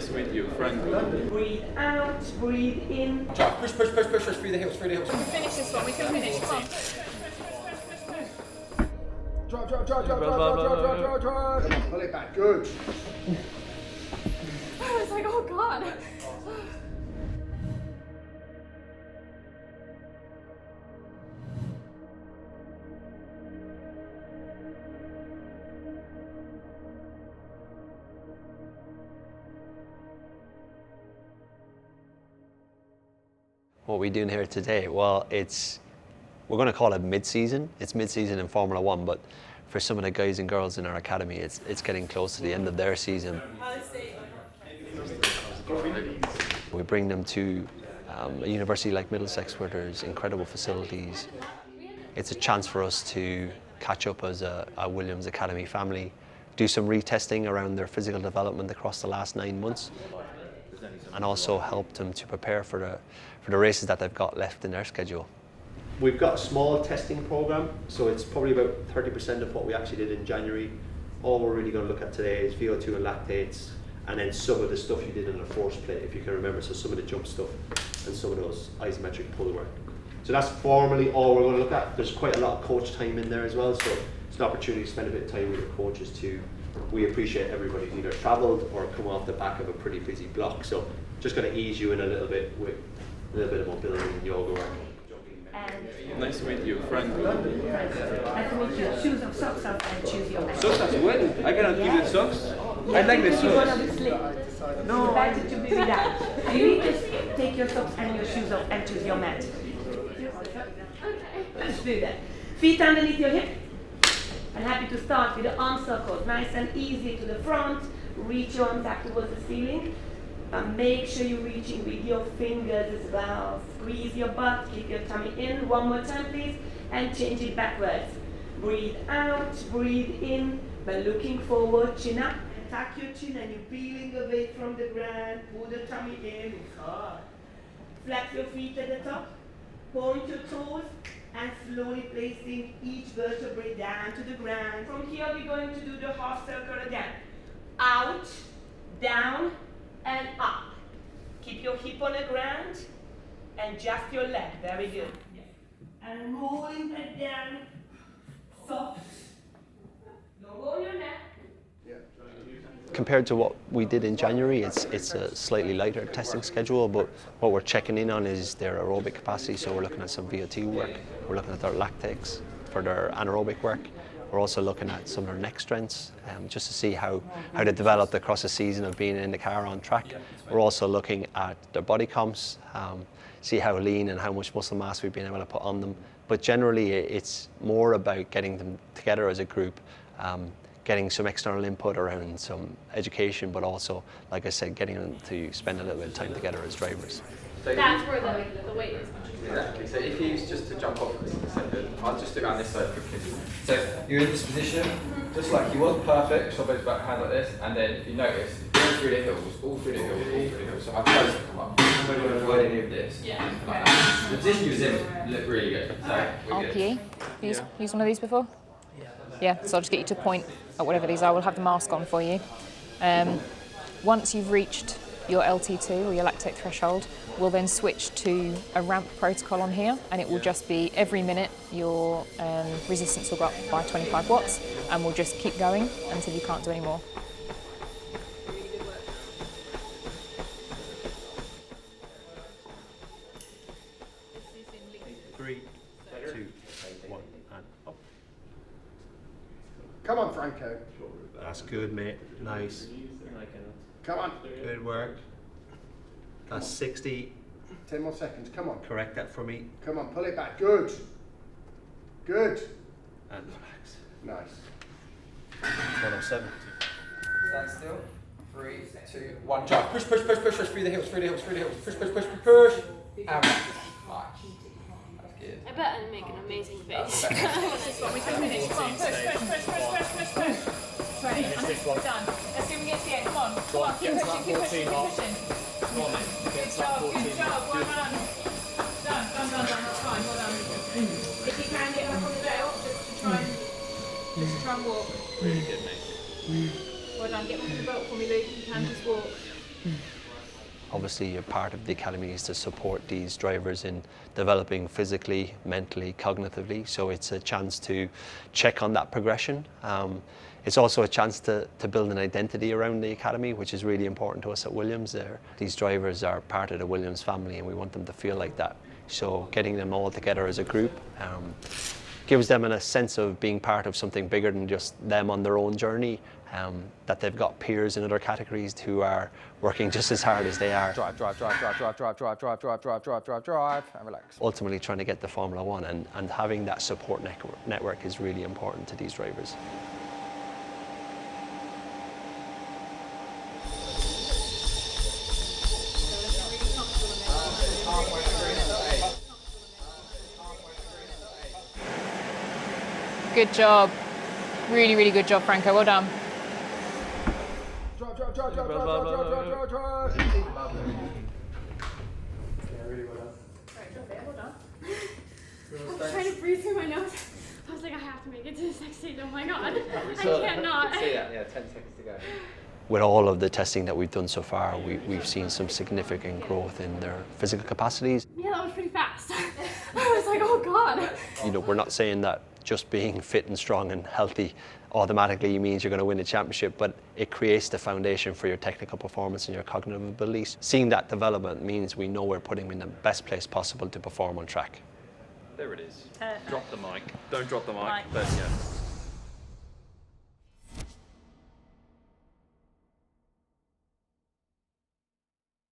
Nice to meet you, Franco. Breathe out, breathe in. Push, through the hills. We can finish this one, we can finish, come on. Drive. Come on, pull it back, good. I was like, oh God. What are we doing here today? Well, we're going to call it mid-season. It's mid-season in Formula One, but for some of the guys and girls in our academy, it's getting close to the end of their season. We bring them to a university like Middlesex where there's incredible facilities. It's a chance for us to catch up as a Williams Academy family, do some retesting around their physical development across the last 9 months, and also help them to prepare for the races that they've got left in their schedule. We've got a small testing program, so it's probably about 30% of what we actually did in January. All we're really going to look at today is VO2 and lactates, and then some of the stuff you did in the force plate, if you can remember, so some of the jump stuff and some of those isometric pull work. So that's formally all we're going to look at. There's quite a lot of coach time in there as well, so it's an opportunity to spend a bit of time with your coaches too. We appreciate everybody's either travelled or come off the back of a pretty busy block, so just going to ease you in a little bit with a little bit of mobility and yoga work. Nice to meet you, Franco. Nice to meet you. Shoes of socks off and choose your match. Socks as well? I cannot give you socks? I like the You want to socks. be slick. No. Invited to be with that. You need to take your socks and your shoes off and choose your mat. Let's do that. Feet underneath your hip. I'm happy to start with the arm circles. Nice and easy to the front. Reach your arms up towards the ceiling. Make sure you're reaching with your fingers as well. Squeeze your butt, keep your tummy in. One more time, please, and change it backwards. Breathe out, breathe in, by looking forward, chin up. And tuck your chin and you're peeling away from the ground. Pull the tummy in, it's hard. Flex your feet at the top. Point your toes and slowly placing each vertebrae down to the ground. From here, we're going to do the half circle again. Out, down, and up. Keep your hip on the ground and just your leg. Very good. And rolling it down. Soft. Don't go on your neck. Compared to what we did in January, it's a slightly lighter testing schedule, but what we're checking in on is their aerobic capacity, so we're looking at some VO2 work, we're looking at their lactates for their anaerobic work. We're also looking at some of their neck strengths, just to see how they developed across a season of being in the car on track. We're also looking at their body comps, see how lean and how much muscle mass we've been able to put on them. But generally, it's more about getting them together as a group, getting some external input around some education, but also, like I said, getting them to spend a little bit of time together as drivers. That's where the weight is. Exactly. So if you use just to jump off for a second, I'll just do it on this side quickly. So you're in this position, just like you was perfect, shoulders back, hand like this, and then if you notice, all through the hills, all through the hills. So I've tried to come up, avoid any of this. Yeah. Like that. The position you was in looked really good. So we're good. RPE. Used one of these before? Yeah, so I'll just get you to point at whatever these are. We'll have the mask on for you. Once you've reached your LT2 or your lactate threshold, we'll then switch to a ramp protocol on here, and it will just be every minute your resistance will go up by 25 watts, and we'll just keep going until you can't do any more. Three, two, one, and up. Come on, Franco. That's good, mate. Nice. Come on. Good work. That's 60. 10 more seconds, come on. Correct that for me. Come on, pull it back, good. Good. And relax. Nice. 107. Stand still. 3, 2, 1, jump. Push, through the hills. Push. And back. Right. That's good. I bet I make an amazing face. This one, we can finish. Come on, push. Ready? Done. Let's see if we get to the end. Come on. Keep pushing. Come on, mate. Good job. Well done. Done. That's fine. Well done. If you can get up on the rail, just to try and walk. Really good, mate. Well done. Get onto the belt for me, Luke. You can just walk. Obviously, a part of the academy is to support these drivers in developing physically, mentally, cognitively. So it's a chance to check on that progression. It's also a chance to build an identity around the academy, which is really important to us at Williams. These drivers are part of the Williams family, and we want them to feel like that. So getting them all together as a group gives them a sense of being part of something bigger than just them on their own journey, that they've got peers in other categories who are working just as hard as they are. Drive, drive, drive, drive, drive, drive, drive, drive, drive, drive, drive, drive, drive, and relax. Ultimately trying to get to Formula One, and having that support network is really important to these drivers. Good job. Really, really good job, Franco. Well done. Drive, drive, drive, drive, drive, drive, drive, drive, drive, drive. I was trying to breathe through my nose. I was like, I have to make it to the next stage. Oh my god. I can't not. Yeah, 10 seconds to go. With all of the testing that we've done so far, we've seen some significant growth in their physical capacities. Yeah, that was pretty fast. I was like, oh god. You know, we're not saying that just being fit and strong and healthy automatically means you're going to win a championship, but it creates the foundation for your technical performance and your cognitive abilities. Seeing that development means we know we're putting them in the best place possible to perform on track. There it is. Drop the mic. Don't drop the mic, Mic. but yeah.